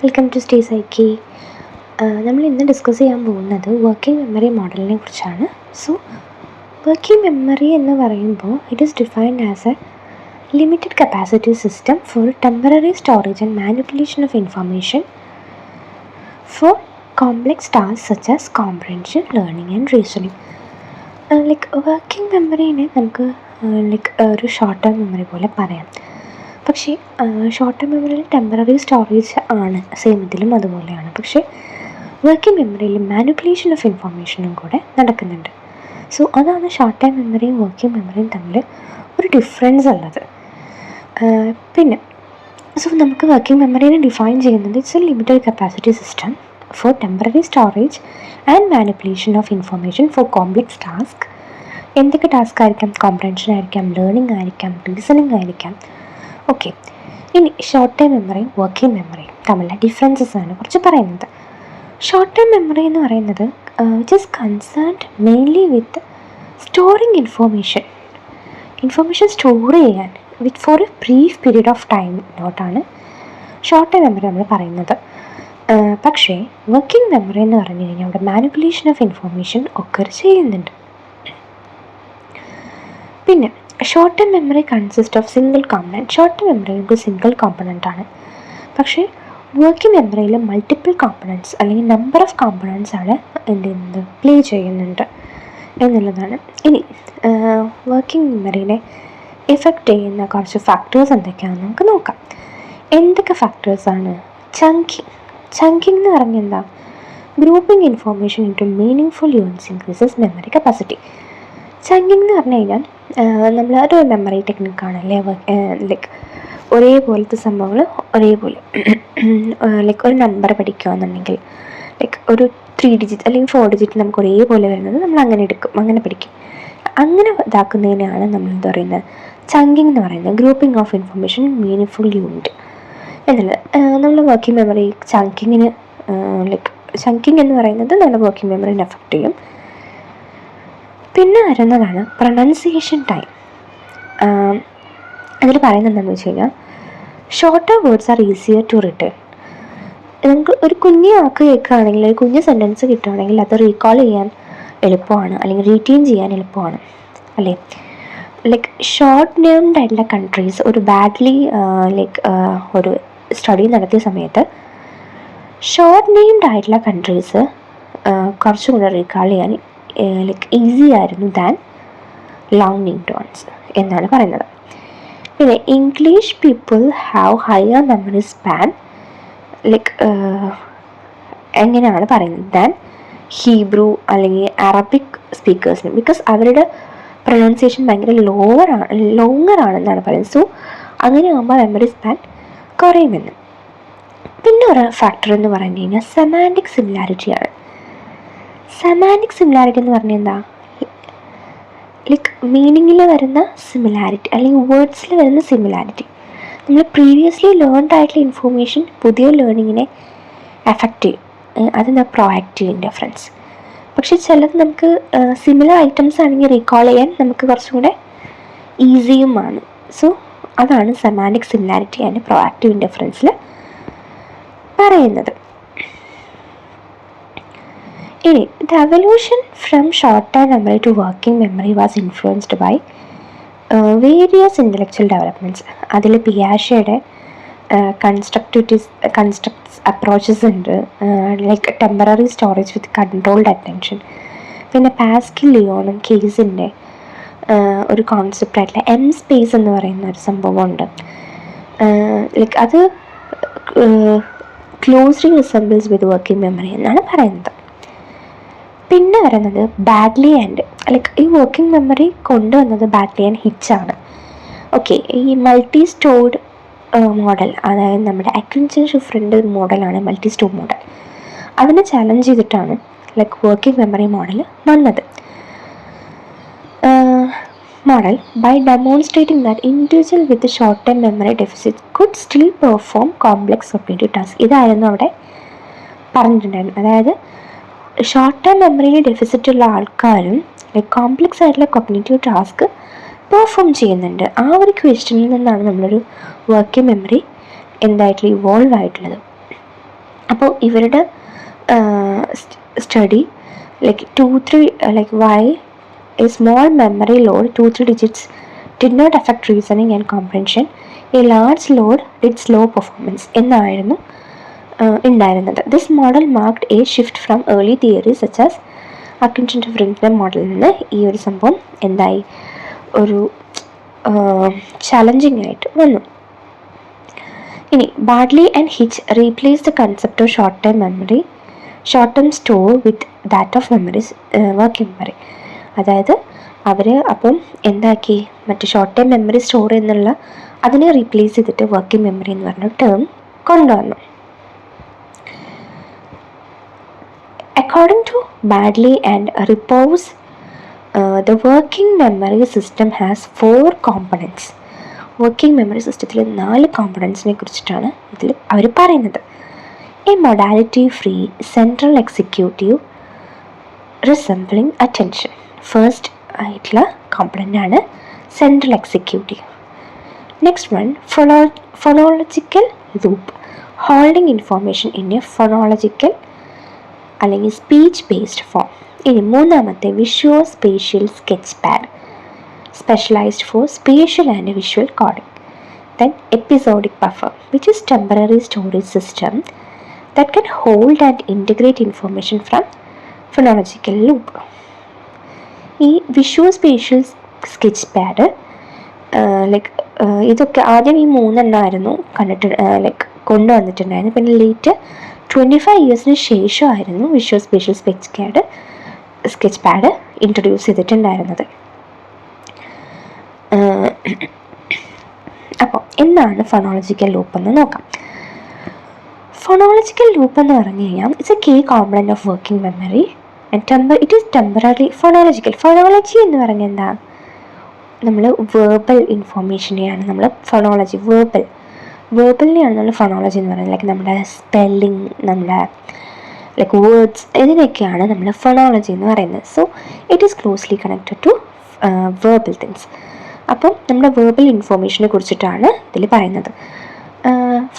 Welcome to stay psyche. നമ്മൾ ഇന്ന് discuss ചെയ്യാൻ പോകുന്നത് വർക്കിംഗ് മെമ്മറി മോഡലിനെ കുറിച്ചാണ്. സോ വർക്കിംഗ് മെമ്മറി എന്ന് പറയുമ്പോൾ it is defined as a limited capacity system for temporary storage and manipulation of information for complex task such as comprehension, learning and reasoning. Working മെമ്മറീനെ നമുക്ക് ഒരു short term memory പോലെ പറയാം. പക്ഷേ short term മെമ്മറിയിൽ temporary storage ആണ്, same ഇതിലും അതുപോലെയാണ്. പക്ഷേ വർക്കിംഗ് മെമ്മറിയിൽ മാനിപ്പുലേഷൻ ഓഫ് ഇൻഫർമേഷനും കൂടെ നടക്കുന്നുണ്ട്. സോ അതാണ് ഷോർട്ട് ടൈം മെമ്മറിയും വർക്കിംഗ് മെമ്മറിയും തമ്മിൽ ഒരു ഡിഫറൻസ് ഉള്ളത്. പിന്നെ നമുക്ക് വർക്കിംഗ് മെമ്മറീനെ ഡിഫൈൻ ചെയ്യുന്നത് it's A limited capacity system for temporary storage and manipulation of information for complex task. എന്തൊക്കെ ടാസ്ക് ആയിരിക്കാം? കോംപ്രഹെൻഷൻ ആയിരിക്കാം, ലേണിംഗ് ആയിരിക്കാം, റീസണിങ് ആയിരിക്കാം. ഓക്കെ, ഇനി ഷോർട്ട് ടൈം മെമ്മറിയും വർക്കിംഗ് മെമ്മറിയും തമ്മിലുള്ള ഡിഫറൻസസ് ആണ് കുറച്ച് പറയുന്നത്. ഷോർട്ട് ടൈം മെമ്മറി എന്ന് പറയുന്നത് which is concerned mainly with storing information store ചെയ്യാൻ with for a brief period of time നോട്ടാണ് ഷോർട്ട് ടൈം മെമ്മറി നമ്മൾ പറയുന്നത്. പക്ഷേ വർക്കിംഗ് മെമ്മറി എന്ന് പറഞ്ഞു കഴിഞ്ഞാൽ അവിടെ മാനിപ്പുലേഷൻ ഓഫ് ഇൻഫോർമേഷൻ ഒക്കർ ചെയ്യുന്നുണ്ട്. പിന്നെ short time memory consist of single component. Short time memory ഒരു സിംഗിൾ കോമ്പണൻ്റ് ആണ്. പക്ഷേ വർക്കിംഗ് മെമ്മറിയിൽ മൾട്ടിപ്പിൾ കോമ്പണൻറ്റ്സ് അല്ലെങ്കിൽ നമ്പർ ഓഫ് കോമ്പണൻറ്റ്സ് ആണ് എന്ത് പ്ലേ ചെയ്യുന്നുണ്ട് എന്നുള്ളതാണ്. ഇനി വർക്കിംഗ് മെമ്മറിനെ എഫക്റ്റ് ചെയ്യുന്ന കുറച്ച് ഫാക്ടേഴ്സ് എന്തൊക്കെയാണെന്ന് നമുക്ക് നോക്കാം. എന്തൊക്കെ ഫാക്ടേഴ്സാണ്? ചങ്കിങ് എന്ന് പറഞ്ഞാൽ എന്താ? Grouping information into meaningful units increases memory capacity. Chunking എന്ന് പറഞ്ഞു കഴിഞ്ഞാൽ നമ്മൾ ഒരു മെമ്മറി ടെക്നിക്കാണ് അല്ലേ. ഒരേപോലത്തെ സംഭവങ്ങൾ ഒരേപോലെ ഒരു നമ്പർ പഠിക്കുകയാണെന്നുണ്ടെങ്കിൽ ഒരു 3 ഡിജിറ്റ് അല്ലെങ്കിൽ 4 ഡിജിറ്റ് നമുക്ക് ഒരേപോലെ വരുന്നത് നമ്മൾ അങ്ങനെ എടുക്കും, അങ്ങനെ പഠിക്കും. അങ്ങനെ ഇതാക്കുന്നതിനാണ് നമ്മൾ എന്താ പറയുന്നത്? ചങ്കിങ് എന്ന് പറയുന്നത്. Grouping of information meaning full unit എന്നുള്ളത്. നമ്മൾ വർക്കിംഗ് മെമ്മറി ചങ്കിങ് എന്ന് പറയുന്നത് നമ്മുടെ വർക്കിംഗ് മെമ്മറിനെ എഫക്റ്റ് ചെയ്യും. പിന്നെ വരുന്നതാണ് പ്രൊനൗൺസിയേഷൻ ടൈം. അതിൽ പറയുന്നത് എന്താണെന്ന് വെച്ച് കഴിഞ്ഞാൽ shorter words are easier to return. നമുക്ക് ഒരു കുഞ്ഞു വാക്ക് കേൾക്കുകയാണെങ്കിൽ, ഒരു കുഞ്ഞു സെൻറ്റൻസ് കിട്ടുകയാണെങ്കിൽ അത് റീകോൾ ചെയ്യാൻ എളുപ്പമാണ്, അല്ലെങ്കിൽ റീറ്റെയിൻ ചെയ്യാൻ എളുപ്പമാണ് അല്ലേ. ഷോർട്ട് നേംഡ് ആയിട്ടുള്ള കൺട്രീസ് ഒരു ബാഡ്ലി ഒരു സ്റ്റഡി നടത്തിയ സമയത്ത് ഷോർട്ട് നേംഡ് ആയിട്ടുള്ള കൺട്രീസ് കുറച്ചും കൂടെ റീകോൾ ചെയ്യാൻ ഈസി ആയിരുന്നു ദാൻ ലോങ് നേംഡ് വൺസ് എന്നാണ് പറയുന്നത്. പിന്നെ English people have higher memory span എങ്ങനെയാണ് പറയുന്നത് ദാൻ ഹീബ്രു അല്ലെങ്കിൽ അറബിക് സ്പീക്കേഴ്സിന്, ബിക്കോസ് അവരുടെ പ്രൊനൗൺസിയേഷൻ ഭയങ്കര ലോങ്ങർ ആണെന്നാണ് പറയുന്നത്. സോ അങ്ങനെ ആകുമ്പോൾ മെമ്മറി സ്പാൻ കുറയുമെന്ന്. പിന്നെ ഒരു ഫാക്ടർ എന്ന് പറഞ്ഞു കഴിഞ്ഞാൽ സെമാൻറ്റിക് സിമിലാരിറ്റിയാണ്. സെമാൻറ്റിക് സിമിലാരിറ്റി എന്ന് പറഞ്ഞാൽ എന്താ? മീനിങ്ങിൽ വരുന്ന സിമിലാരിറ്റി അല്ലെങ്കിൽ വേർഡ്സിൽ വരുന്ന സിമിലാരിറ്റി. നമ്മൾ പ്രീവിയസ്ലി ലേൺഡ് ആയിട്ടുള്ള ഇൻഫോർമേഷൻ പുതിയ ലേണിങ്ങിനെ എഫക്റ്റ് ചെയ്യും. അതെന്താ? Proactive indifference. പക്ഷെ ചിലത് നമുക്ക് സിമിലർ ഐറ്റംസ് ആണെങ്കിൽ റീകോൾ ചെയ്യാൻ നമുക്ക് കുറച്ചും കൂടെ ഈസിയുമാണ്. സോ അതാണ് സെമാൻറ്റിക് സിമിലാരിറ്റി ആൻഡ് പ്രോആക്റ്റീവ് ഇൻഡിഫറൻസിൽ പറയുന്നത്. ഇനി the evolution from short time memory to working memory was influenced by various intellectual developments. അതിൽ പിയാഷെയുടെ കൺസ്ട്രക്ട്സ് അപ്രോച്ചസ് ഉണ്ട്, temporary storage with controlled attention. പിന്നെ പാസ്കൽ, ലിയോണും കേസിൻ്റെ ഒരു കോൺസെപ്റ്റായിട്ടുള്ള സ്പേസ് എന്ന് പറയുന്ന ഒരു സംഭവമുണ്ട്. അത് closely resembles with working memory എന്നാണ് പറയുന്നത്. പിന്നെ വരുന്നത് ബാഡ്ലി ആൻഡ് ഈ വർക്കിംഗ് മെമ്മറി കൊണ്ടുവന്നത് ബാഡ്ലി ആൻഡ് ഹിച്ചാണ്. ഓക്കെ, ഈ മൾട്ടി സ്റ്റോർഡ് മോഡൽ, അതായത് നമ്മുടെ അക്വിൻസൻ ഷിഫ്രിൻ്റെ ഒരു മോഡലാണ് മൾട്ടി സ്റ്റോർ മോഡൽ. അതിനെ ചലഞ്ച് ചെയ്തിട്ടാണ് വർക്കിംഗ് മെമ്മറി മോഡൽ വന്നത്. Model by demonstrating that individual with short time memory deficit could still perform complex cognitive task. ഇതായിരുന്നു അവിടെ പറഞ്ഞിട്ടുണ്ടായിരുന്നു. അതായത് ഷോർട്ട് ടൈം മെമ്മറിയിൽ ഡെഫിസിറ്റ് ഉള്ള ആൾക്കാരും കോംപ്ലെക്സ് ആയിട്ടുള്ള കോഗ്നിറ്റീവ് ടാസ്ക് പെർഫോം ചെയ്യുന്നുണ്ട്. ആ ഒരു ക്വസ്റ്റ്യനിൽ നിന്നാണ് നമ്മളൊരു വർക്കിംഗ് മെമ്മറി എന്തായിട്ടുള്ള ഇവോൾവ് ആയിട്ടുള്ളത്. അപ്പോൾ ഇവരുടെ study why a small memory load 2-3 digits did not affect reasoning and comprehension, a large load did slow performance എന്നായിരുന്നു ഉണ്ടായിരുന്നത്. This model marked a shift from early theory such as Atkinson ഡിഫറൻസിൻ്റെ മോഡലിൽ നിന്ന് ഈ ഒരു സംഭവം എന്തായി, ഒരു ചലഞ്ചിങ് ആയിട്ട് വന്നു. ഇനി badly and hitch replace the concept of short term store with that of memories working memory. അതായത് അവർ അപ്പം എന്താക്കി, മറ്റു ഷോർട്ട് ടൈം മെമ്മറി സ്റ്റോർ എന്നുള്ള അതിനെ റീപ്ലേസ് ചെയ്തിട്ട് വർക്കിംഗ് മെമ്മറി എന്ന് പറഞ്ഞ ടേം കൊണ്ടുവന്നു. According to Baddeley and Repovs, the working memory system has 4 components. Working memory സിസ്റ്റത്തിൽ 4 കോമ്പണൻസിനെ കുറിച്ചിട്ടാണ് ഇതിൽ അവർ പറയുന്നത്. A modality free central executive resembling attention. First ആയിട്ടുള്ള കോമ്പണൻ്റ് ആണ് central executive. Next one phonological loop, holding information in a phonological അല്ലെങ്കിൽ speech based form. ഇനി മൂന്നാമത്തെ visual spatial sketch pad, specialized for spatial and visual coding. Then episodic buffer, which is temporary storage system that can hold and integrate information from phonological loop. ഈ visual spatial sketch pad ഇതൊക്കെ ആദ്യം ഈ 3 എണ്ണമായിരുന്നു കൊണ്ടുവന്നിട്ടുണ്ടായിരുന്നു. പിന്നെ late 25 ഇയേഴ്സിന് ശേഷമായിരുന്നു visual spatial sketch pad introduce ചെയ്തിട്ടുണ്ടായിരുന്നത്. അപ്പോൾ എന്താണ് phonological loop എന്ന് നോക്കാം. ഫോണോളജിക്കൽ ലൂപ്പ് എന്ന് പറഞ്ഞു കഴിഞ്ഞാൽ it's a key component of working memory and it is temporary phonological. Phonology എന്ന് പറഞ്ഞാൽ എന്താ, നമ്മൾ വേർബൽ ഇൻഫോർമേഷനെയാണ് നമ്മൾ ഫോണോളജി, വേർബലിനെയാണ് നമ്മൾ ഫോണോളജി എന്ന് പറയുന്നത്. നമ്മുടെ സ്പെല്ലിങ്, നമ്മുടെ വേർഡ്സ്, ഇതിനൊക്കെയാണ് നമ്മൾ ഫോണോളജി എന്ന് പറയുന്നത്. So it is closely connected to verbal things. അപ്പം നമ്മുടെ വേർബൽ ഇൻഫോർമേഷനെ കുറിച്ചിട്ടാണ് ഇതിൽ പറയുന്നത്.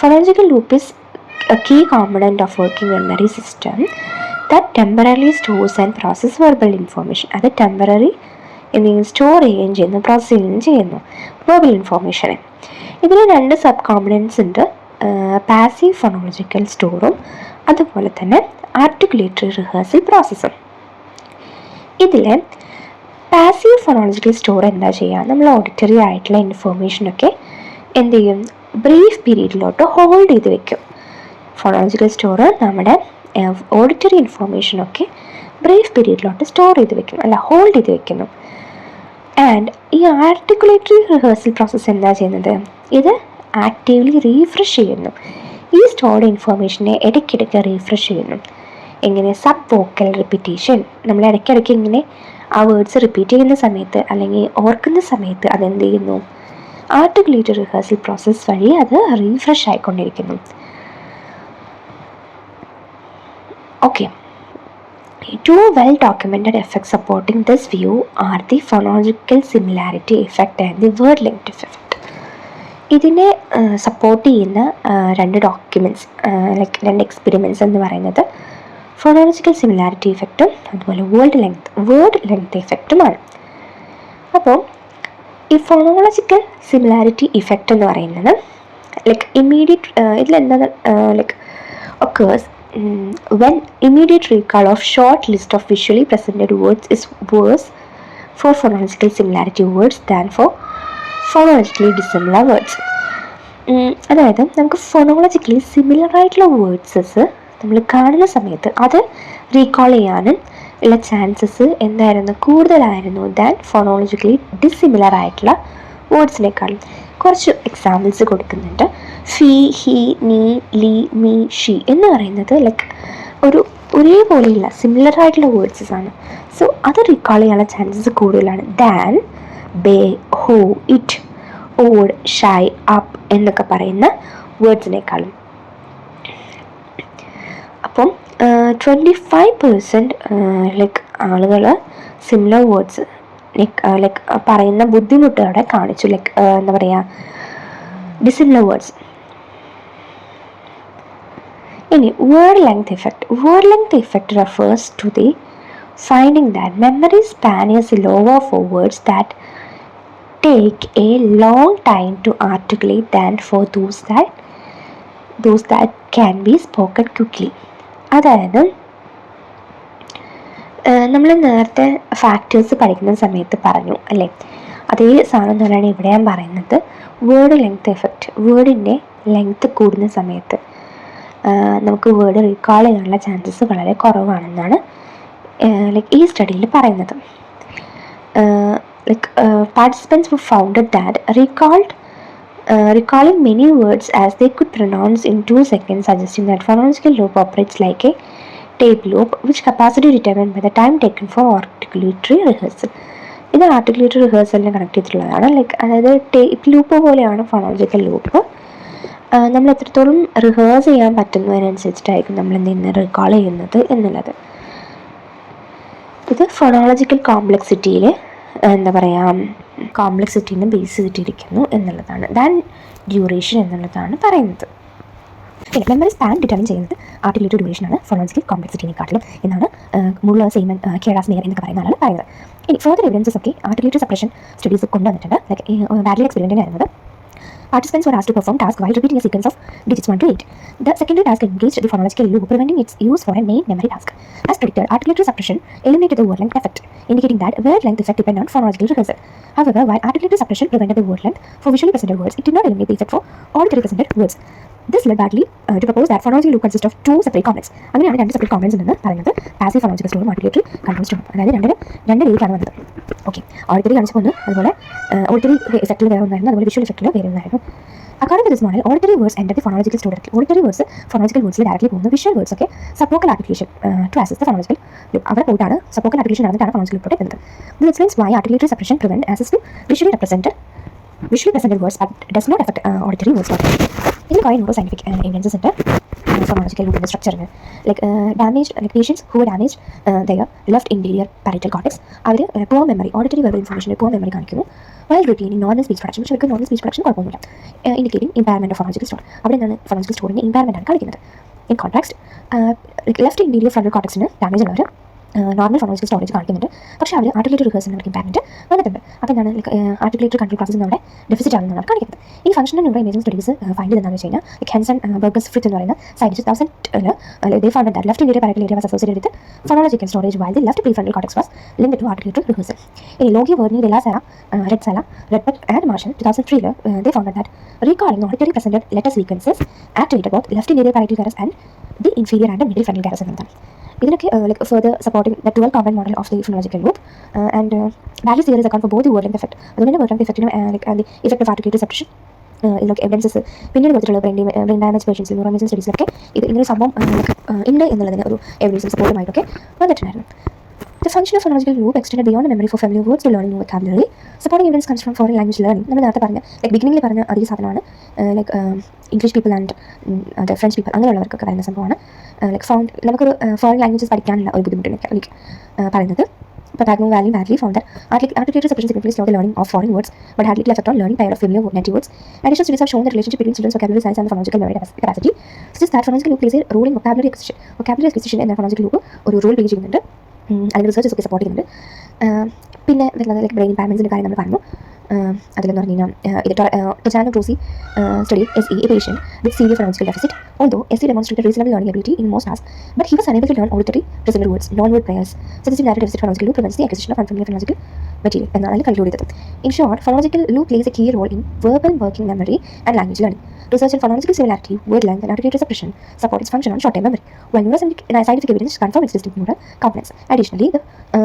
Phonological loop is a key component of working memory system that temporary stores and process verbal information. അത് ടെമ്പററി എന്തെങ്കിലും സ്റ്റോർ ചെയ്യുകയും ചെയ്യുന്നു, പ്രോസസ് ചെയ്യുകയും ചെയ്യുന്നു വെർബൽ ഇൻഫോർമേഷനെ. ഇതിൽ 2 സബ് കോമ്പണൻസ് ഉണ്ട്, പാസീവ് ഫോണോളജിക്കൽ സ്റ്റോറും അതുപോലെ തന്നെ ആർട്ടിക്കുലേറ്ററി റിഹേഴ്സൽ പ്രോസസ്സും. ഇതിൽ പാസീവ് ഫോണോളജിക്കൽ സ്റ്റോർ എന്താ ചെയ്യുക, നമ്മൾ ഓഡിറ്ററി ആയിട്ടുള്ള ഇൻഫോർമേഷനൊക്കെ എന്ത് ചെയ്യും, ബ്രീഫ് പീരീഡിലോട്ട് ഹോൾഡ് ചെയ്ത് വെക്കും. ഫോണോളജിക്കൽ സ്റ്റോർ നമ്മുടെ ഓഡിറ്ററി ഇൻഫോർമേഷനൊക്കെ ബ്രീഫ് പീരീഡിലോട്ട് സ്റ്റോർ ചെയ്ത് വെക്കും, അല്ല ഹോൾഡ് ചെയ്ത് വെക്കുന്നു. ആൻഡ് ഈ ആർട്ടിക്കുലേറ്ററി റിഹേഴ്സൽ പ്രോസസ്സ് എന്താ ചെയ്യുന്നത്, ഇത് ആക്റ്റീവ്ലി റീഫ്രഷ് ചെയ്യുന്നു. ഈ സ്റ്റോർഡ് ഇൻഫോർമേഷനെ ഇടയ്ക്കിടയ്ക്ക് റീഫ്രഷ് ചെയ്യുന്നു. എങ്ങനെ, സബ് വോക്കൽ റിപ്പീറ്റേഷൻ, നമ്മൾ ഇടയ്ക്കിടയ്ക്ക് ഇങ്ങനെ ആ വേർഡ്സ് റിപ്പീറ്റ് ചെയ്യുന്ന സമയത്ത് അല്ലെങ്കിൽ ഓർക്കുന്ന സമയത്ത് അതെന്ത് ചെയ്യുന്നു, ആർട്ടിക്കുലേറ്ററി റിഹേഴ്സൽ പ്രോസസ്സ് വഴി അത് റീഫ്രഷ് ആയിക്കൊണ്ടിരിക്കുന്നു. Okay, 2 well documented effects supporting this view are the phonological similarity effect and the word length effect. ഇതിനെ സപ്പോർട്ട് ചെയ്യുന്ന 2 ഡോക്യുമെൻറ്റ്സ് 2 എക്സ്പെരിമെൻറ്റ്സ് എന്ന് പറയുന്നത് ഫോണോളജിക്കൽ സിമിലാരിറ്റി ഇഫക്റ്റും അതുപോലെ വേർഡ് ലെങ്ത് ഇഫക്റ്റുമാണ്. അപ്പോൾ ഈ ഫോണോളജിക്കൽ സിമിലാരിറ്റി ഇഫക്റ്റ് എന്ന് പറയുന്നത് immediate ഇതിലെന്താണ് occurs when immediate recall of short list of visually presented words is worse for phonological similarity words than for phonologically dissimilar words. അതായത് നമുക്ക് ഫോണോളജിക്കലി similar ആയിട്ടുള്ള വേർഡ്സസ് നമ്മൾ കാണുന്ന സമയത്ത് അത് റീകോൾ ചെയ്യാനും ഉള്ള ചാൻസസ് എന്തായിരുന്നു, കൂടുതലായിരുന്നു ദാൻ ഫോണോളജിക്കലി ഡിസിമിലർ ആയിട്ടുള്ള വേർഡ്സിനേക്കാളും. കുറച്ച് എക്സാമ്പിൾസ് കൊടുക്കുന്നുണ്ട്. ഫീ, ഹി, നീ, ലീ, മീ, ഷീ എന്ന് പറയുന്നത് ഒരേപോലെയുള്ള സിമിലർ ആയിട്ടുള്ള വേർഡ്സസ് ആണ്. സോ അത് റീകോൾ ചെയ്യാനുള്ള ചാൻസസ് കൂടുതലാണ് ദാൻ ബേ, ഹോ, ഇറ്റ്, ഓഡ്, ഷൈ, അപ്പ് എന്നൊക്കെ പറയുന്ന വേർഡ്സിനേക്കാളും. അപ്പം 25% ആളുകൾ സിമിലർ വേർഡ്സ് പറയുന്ന ബുദ്ധിമുട്ടോടെ കാണിച്ചു, എന്താ പറയുക, ഡിസിമിലർ വേർഡ്സ്. ഇനി word length effect refers to the finding that memory span is lower for words that take a long time to articulate than for those that can be spoken quickly. അതായത് നമ്മൾ നേരത്തെ factors പഠിക്കുന്ന സമയത്ത് പറഞ്ഞു അല്ലേ, അതേ സാധനം തന്നെയാണ് ഇവിടെ ഞാൻ പറയുന്നത്. വേർഡ് ലെങ്ത് എഫക്റ്റ്, വേർഡിൻ്റെ ലെങ്ത് കൂടുന്ന സമയത്ത് നമുക്ക് വേർഡ് റീകാൾ ചെയ്യാനുള്ള ചാൻസസ് വളരെ കുറവാണെന്നാണ് ഈ സ്റ്റഡിയിൽ പറയുന്നത്. Participants were founded that recalling many words as they could pronounce in 2 seconds, suggesting that phonological loop operates like a tape loop, which capacity determined by the time taken for articulatory rehearsal. ഇത് articulatory റിഹേഴ്സലിനെ connect ചെയ്തിട്ടുള്ളതാണ്. അതായത് tape loop പോലെയാണ് phonological loop. നമ്മൾ എത്രത്തോളം rehearse ചെയ്യാൻ പറ്റുന്നതിനനുസരിച്ചിട്ടായിരിക്കും നമ്മൾ എന്തെന്ന് recall ചെയ്യുന്നത് എന്നുള്ളത്. ഇത് ഫോണോളജിക്കൽ കോംപ്ലക്സിറ്റിയിൽ കോംപ്ലക്സിറ്റീനെ ബേസ് ചെയ്തിട്ടിരിക്കുന്നു എന്നുള്ളതാണ്. ദാൻ ഡ്യൂറേഷൻ എന്നുള്ളതാണ് പറയുന്നത്. പിന്നെ മെമ്മറി സ്പാൻ ഡിറ്റർമിൻ ചെയ്യുന്നത് ആർട്ടിക്കുലേറ്ററി ഡ്യൂറേഷനാണ് ഫോണോളജിക്കൽ കോംപ്ലക്സിറ്റിനെക്കാട്ടിലും എന്നാണ് മുള്ള, സെയ്മൻ, കേറാസ്, മേയർ എന്നൊക്കെ പറയുന്ന ആളാണ് പറയുന്നത്. ഇനി ഫർദർ എവിഡൻസസ് ഒക്കെ ആർട്ടിക്കുലേറ്ററി സപ്രഷൻ സ്റ്റഡീസ് കൊണ്ടുവന്നിട്ടുണ്ട്. ബാഡ്ലി എക്സ്പെരിമെൻ്റ് ആയിരുന്നത്. Participants were asked to perform tasks while repeating a sequence of digits 1 to 8. The secondary task engaged the phonological loop, preventing its use for a main memory task. As predicted, articulatory suppression eliminated the word length effect, indicating that word length effect depended on phonological rehearsal. However, while articulatory suppression prevented the word length for visually presented words, it did not eliminate the effect for auditory presented words. This led Bartley to propose that phonological loop consists of 2 separate components. അങ്ങനെയാണ് 2 separate components ഉണ്ടെന്ന് പറയുന്നത്. Passive phonological സ്റ്റോറും articulatory control സ്റ്റോറും. അതായത് രണ്ട് രീതിയിലാണ് വന്നത്. Okay, auditory കാണിച്ചപ്പോൾ അതുപോലെ ഓഡിറ്ററി എഫക്റ്റിൽ വേറെ ഒന്നായിരുന്നു, അതുപോലെ വിഷ്വൽ എഫക്റ്റിൽ വേറെ ഒന്നായിരുന്നു. According to this model, auditory words enter the phonological store directly. Auditory words phonological words directly പോകുന്നു. Visual words ഒക്കെ subvocal articulation to assist the phonological loop. അവിടെ പോയിട്ടാണ് subvocal articulation നടന്നിട്ടാണ് phonological loop എത്തുന്നത്. This explains why articulatory suppression prevent access to visually presented words but does not affect auditory words. ഇതിൽ കുറേ neuro scientific evidences ഉണ്ട് phonological loop സ്ട്രക്ചറിന്. damaged patients who were damaged their left inferior parietal cortex, അവർ poor memory, auditory verbal information poor memory കാണിക്കുന്നു while retaining normal speech production. പക്ഷേ അവർക്ക് normal speech production കുഴപ്പമൊന്നുമില്ല. Indicating impairment of phonological store. അവിടെ നിന്നാണ് phonological സ്റ്റോറിൻ്റെ impairment ആണ് കാണിക്കുന്നത്. In contrast, left interior frontal കോർട്ടക്സിന് ഡാമേജ് ഉള്ളവർ നോർമൽ ഫോണോളജിക്കൽ സ്റ്റോറേജ് കാണിക്കുന്നുണ്ട്. പക്ഷേ അവർ ആർട്ടിക്കുലേറ്ററി റിഹേഴ്സലിന് അവർക്ക് ഇമ്പാർമെന്റ് വന്നിട്ടുണ്ട്. അപ്പോൾ എന്താണ് ആർട്ടിക്കുലേറ്ററി കൺട്രോൾ പ്രോസസ് നമ്മുടെ ഡെഫിസിറ്റ് ആണെന്നാണ് കാണിക്കുന്നത്. ഈ functional neuro imaging studies find ചെയ്തെന്ന് വെച്ച് കഴിഞ്ഞാൽ ഹെൻസൺ, ബർഗസ്, ഫ്രിറ്റ് എന്ന് പറയുന്ന scientist 2000 they found that left inferior parietal area was associated with phonological storage while the left prefrontal cortex was linked to articulatory rehearsal. In Logie, Verney, De La Sera, Redpath and Marshall 2003 they found that recalling auditory presented letter sequences activated both left inferior parietal gyrus and the inferior and the middle frontal gyrus എന്നതാണ്. ഇതിനൊക്കെ further supporting the 12 component model of the phonological loop and Bartley's theories account for both the word length effect. അതുകൊണ്ട് word length effect and the effect of articulatory suppression ഇതിലൊക്കെ evidences പിന്നീട് കൊടുത്തിട്ടുള്ള brain damage പേഷ്യൻസിൽ neuro imaging സ്റ്റഡീസിലൊക്കെ ഇത് ഇങ്ങനെ സംഭവം ഉണ്ട് എന്നുള്ളതിന് ഒരു എവിഡൻസും സപ്പോർട്ടുമായിട്ടൊക്കെ വന്നിട്ടുണ്ടായിരുന്നു. The function of phonological loop extended beyond the memory for familiar words to learning new vocabulary. Supporting evidence comes from foreign language learning. നമ്മൾ നേരത്തെ പറഞ്ഞ ബിഗിനിങ്ങിൽ പറഞ്ഞ അതേ സാധനമാണ് English people and French people അങ്ങനെയുള്ളവർക്കൊക്കെ പറയുന്ന സംഭവമാണ്. നമുക്കൊരു ഫോറിൻ ലാംഗ്വേജസ് പഠിക്കാനുള്ള ഒരു ബുദ്ധിമുട്ടിനൊക്കെ പറയുന്നത്. Patagno Valley Bartley found that articulatory suppression significantly slowed the learning of foreign words but had little effect on learning pair of familiar native words. Additional studies have shown the relationship between children's vocabulary size and the phonological memory capacity. Suggests that phonological loop plays a role in vocabulary acquisition. Vocabulary acquisition എന്ന phonological loop ഒരു role play ചെയ്യുന്നുണ്ട്. അതിൻ്റെ researches ഒക്കെ support ചെയ്യുന്നുണ്ട്. പിന്നെ വരുന്നത് brain ഇമ്പാർമെൻസിൻ്റെ കാര്യം നമ്മൾ പറഞ്ഞു. അതിലെന്ന് പറഞ്ഞു കഴിഞ്ഞാൽ ഇത് ടൊച്ചാനോ ക്രൂസി studied SE, a patient with severe phonological deficit. Although SE demonstrated reasonable learning ability in most tasks, but he was unable to learn auditory presented words, non-word pairs, suggesting that a deficit phonological loop prevents the acquisition of unfamiliar phonological material. എന്നാണ് അതിൽ conclude ചെയ്തത്. In short, phonological loop plays a key role in verbal working memory and language learning. Research in phonological similarity, word length, and articulatory suppression support its function on short-term memory, while neuroscientific evidence confirm its distinct neural components. Additionally, the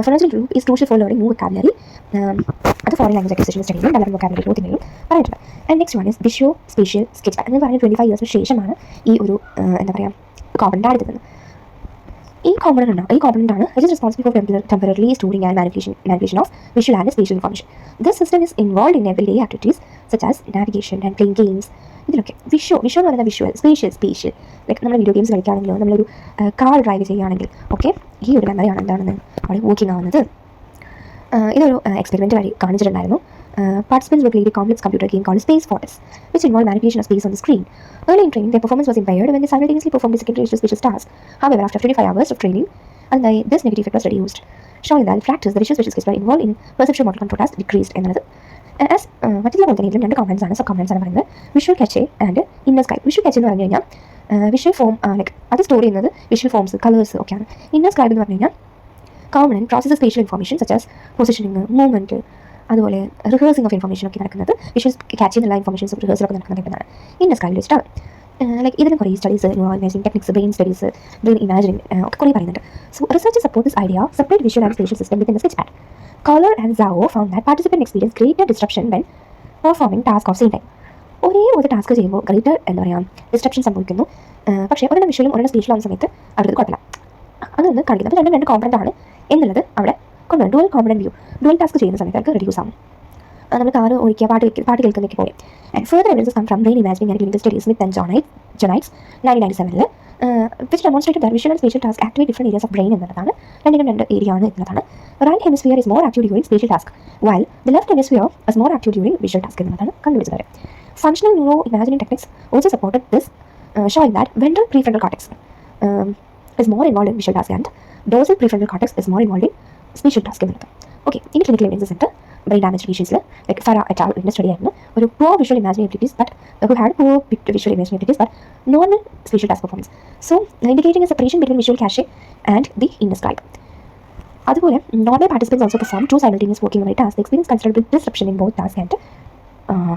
phonological loop is crucial for learning new vocabulary. അത് foreign language acquisition സ്റ്റഡിയിലും development vocabulary ഗ്രോത്തിനെയും പറഞ്ഞിട്ടുണ്ട്. And next one is visuo spatial sketch pad എന്ന് പറഞ്ഞ 25 ഇയേഴ്സിന് ശേഷമാണ് ഈ ഒരു എന്താ പറയുക കോമ്പണൻ്റ് എടുത്തത്. ഈ കോമ്പണൻ്റ് ആണ് it is responsible for temporary storing and manipulation of visual and spatial information. This system is involve in every day activities such as navigation and playing games. ഇതിലൊക്കെ വിഷ്വോ എന്ന് പറയുന്നത് സ്പേഷ്യൽ നമ്മൾ video games കളിക്കുകയാണെങ്കിലോ നമ്മളൊരു car drive ചെയ്യുകയാണെങ്കിൽ okay ഈ ഒരു മെമ്മറിയാണ് എന്താണെന്ന് അവിടെ വർക്കിംഗ് ആവുന്നത്. ഇതൊരു എക്സ്പെരിമെൻറ്റ് വഴി കാണിച്ചിട്ടുണ്ടായിരുന്നു. Participants will play a complex computer game called Space Fortress, which involved manipulation of space on the screen. Early in training, their performance was impaired when they simultaneously performed the secondary visual task. However, after 25 hours of training, this negative effect was reduced, showing that in practice, the visual skills were involved in perceptual model control tasks decreased. As മറ്റുള്ള പോലെ തന്നെ ഇതിലും രണ്ട് components ആണ്, sub components ആണ് പറയുന്നത്, visual cache and inner scribe. Visual cache എന്ന് പറഞ്ഞു കഴിഞ്ഞാൽ വിഷ്വൽ ഫോം ലൈക്ക് അത് സ്റ്റോർ ചെയ്യുന്നത് വിഷ്വൽ ഫോംസ് കളേഴ്സ് ഒക്കെയാണ്. ഇന്നർ സ്ക്രൈബ് എന്ന് പറഞ്ഞു കഴിഞ്ഞാൽ component process spatial information such as positioning, movement, അതുപോലെ റിഹേഴ്സിംഗ് ഓഫ് ഇൻഫോർമേഷൻ ഒക്കെ നടക്കുന്നത് വിഷ്വൽ ക്യാച്ച് ചെയ്യുന്ന ഇൻഫോർമേഷൻസ് റിഹേഴ്സലൊക്കെ നടക്കുന്നത് എന്നാണ് ഇന്നർ സ്ക്രൈബിൽ വെച്ചിട്ടാണ്. ലൈക്ക് ഇതിന് കുറേ studies, imagining techniques, brain studies, brain imagining ഒക്കെ കുറേ പറയുന്നുണ്ട്. So research support this idea separate visual and spatial system within the sketch pad. Kohler and Zhao found that participants experience greater disruption when performing task of same time. ഒരേ ഒരു task ചെയ്യുമ്പോൾ greater എന്താ പറയുക disruption സംഭവിക്കുന്നു. പക്ഷേ ഒരെണ്ണം വിഷ്വലും ഒരെണ്ണം സ്പേഷ്യലും ആവുന്ന സമയത്ത് അവർക്ക് കുഴപ്പമില്ല. അതൊന്ന് കാണിക്കുന്നത് അപ്പോൾ രണ്ട് കോമ്പണൻ്റ് ആണ് എന്നുള്ളത് അവിടെ കൊണ്ടുവരും. Dual component view, dual task ചെയ്യുന്ന സമയത്ത് അവർക്ക് റെഡ്യൂസ് ആവും. നമ്മൾ കാറ് ഓടിക്കുക, പാട്ട് കേൾക്കുന്നൊക്കെ പോലെ. And further evidences come from brain imagining and clinical studies with Jonides 1997 which demonstrated that visual and spatial tasks activate different areas of brain എന്നുള്ളതാണ്. രണ്ട് ഏരിയ ആണ് എന്നുള്ളതാണ്. Right hemisphere is more active during spatial task, while the left hemisphere is more active during visual task എന്നുള്ളതാണ് കണ്ടുപിടിച്ചത്. Functional neuroimagining techniques also supported this, showing that ventral prefrontal cortex is more involved in visual task and dorsal prefrontal cortex is more involved in spatial task എന്നുള്ളത്. Okay, in clinical evidence center brain damage patients like Farah et al. In the study ആയിരുന്നു ഒരു poor visual imagining abilities but who had poor visual imagining abilities but normal spatial task performance, so indicating a separation between visual cache and the inner scribe. അതുപോലെ normal participants also perform two simultaneous working memory tasks. They experience considerable disruption in both task and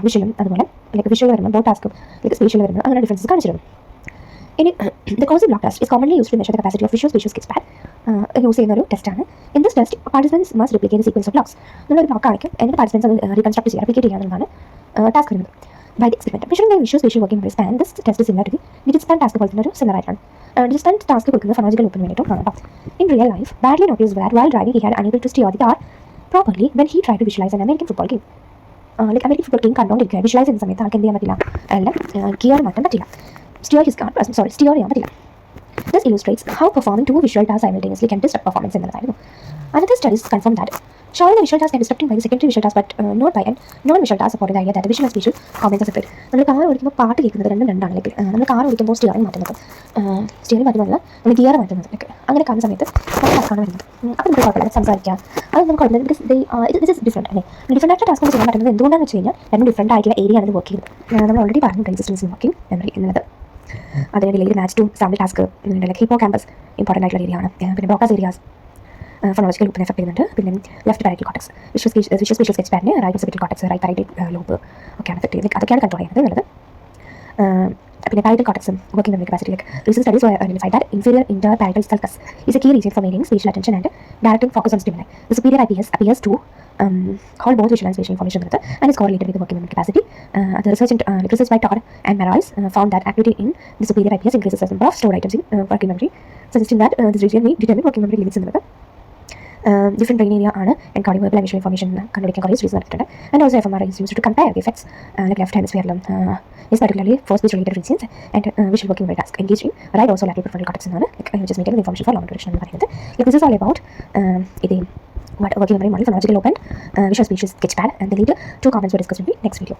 visual അതുപോലെ like visual വരുമ്പോൾ both task like spatial വരുമ്പോൾ അങ്ങനെ differences കാണിച്ചിരുന്നു. ഇനി the Kozzi block test is commonly used to measure the capacity of visual spatial sketch pad. Use ചെയ്യുന്ന ഒരു ടെസ്റ്റാണ്. In this test participants must replicate the sequence of blocks. നമ്മളൊരു block കാണിക്കും, എന്നിട്ട് പാർട്ടിസിപ്പൻസ് അത് റീകൺസ്ട്രക്ട് ചെയ്യുക, റിപ്ലിക്കേറ്റ് ചെയ്യാമെന്നാണ് task വരുന്നത്. By the experiment measuring the visual spatial working span, this test similar to the digit span task പോലെ തന്നെ ഒരു സിമിലർ ആയിട്ടാണ്. ഡിജിറ്റ് സ്പാൻ ടാസ്ക് കൊടുക്കുന്നത് ഫൊണോളജിക്കൽ ലൂപ്പിന് വേണ്ടിയിട്ടും ആണ്. In real life Baddeley noticed that while driving he had unable to steer the car properly when he try to visualise an American football game. Like American football game കണ്ടുകൊണ്ടിരിക്കുക, visualise ചെയ്യുന്ന സമയത്ത് ആൾക്ക് എന്ത് ചെയ്യാൻ പറ്റില്ല, അല്ല ഗിയർ മാറ്റാൻ പറ്റില്ല, സ്റ്റിയർ ചെയ്യാൻ പറ്റില്ല. This illustrates how performing two visual tasks simultaneously can disrupt performance എന്നുള്ളതായിരുന്നു. Another studies confirm that showing the visual task can disrupting by the secondary visual task but not by non-visual task supporting the idea that the visual and spatial components are separate. നമ്മൾ car ഓടിക്കുമ്പോൾ പാട്ട് കേൾക്കുന്നത് രണ്ടാണ്. Like നമ്മൾ car ഓടിക്കുമ്പോൾ steering മാറ്റുന്നത്, നമ്മൾ gear മാറ്റുന്നത്, ലൈക്ക് അങ്ങനെ കാണുന്ന സമയത്ത് ടാസ്ക്കാണ് വരുന്നത്. അപ്പോൾ നമുക്ക് കുഴപ്പമില്ല സംസാരിക്കാം, അത് നമുക്ക് കുഴപ്പമില്ല. ദിസ് ഇസ് ഡിഫറെൻറ്റ് അല്ലേ. ഡിഫറെൻ്റ് ആയിട്ട് ടാസ്ക് ചെയ്യാൻ പറ്റുന്നത് എന്തുകൊണ്ടാണെന്ന് വെച്ച് കഴിഞ്ഞാൽ രണ്ടും ഡിഫറെൻ്റ് ആയിട്ടുള്ള ഏരിയ ആണ് വർക്ക് ചെയ്യുന്നത്. നമ്മൾ ഓൾറെഡി പറഞ്ഞു റെസിസ്റ്റൻസ് വർക്കിംഗ് മെമ്മറി എന്നുള്ളത്. അതിന് related match to sample task like hippocampus important ആയിട്ടുള്ള ഏരിയ ആണ്. പിന്നെ ബ്രോക്കാസ് ഏരിയാസ് ഫൊണോളജിക്കൽ ലൂപ്പിനെ എഫക്ട് ചെയ്യുന്നുണ്ട്. പിന്നെ left parietal cortex, visual spatial sketch പാഡിന് right occipital cortex, right parietal loop ഒക്കെയാണ് എഫക്ട് ചെയ്യുന്നത്. അതൊക്കെയാണ് കൺട്രോൾ ചെയ്യുന്നത് എന്നുള്ളത്. പിന്നെ പാരറ്റൽ കോർട്ടക്സും working memory capacity like recent studies identified that inferior interparietal sulcus is a key region for maintaining spatial attention and directing focus on stimuli. The superior IPS appears to hold both visual and spatial information and is correlated with the working memory capacity. The research by Todd and Marais found that activity in the superior IPS increases the number of stored items in working memory, suggesting that this region may determine working memory limits എന്നുള്ളത്. Different brain area ആണ് encoding verbal and visual information കണ്ടുപിടിക്കാൻ കുറേ studies നടത്തിയിട്ടുണ്ട്. And also fMRI is used to compare the effects like left hemisphere is particularly for speech related regions and visual working memory task engaged in right also lateral prefrontal cortex എന്നാണ് just maintaining the information for long duration എന്ന് പറയുന്നത്. Like this is all about ഇത് working memory model, phonological loop and visual spatial sketch pad, and the later two comments were discussed in the next video.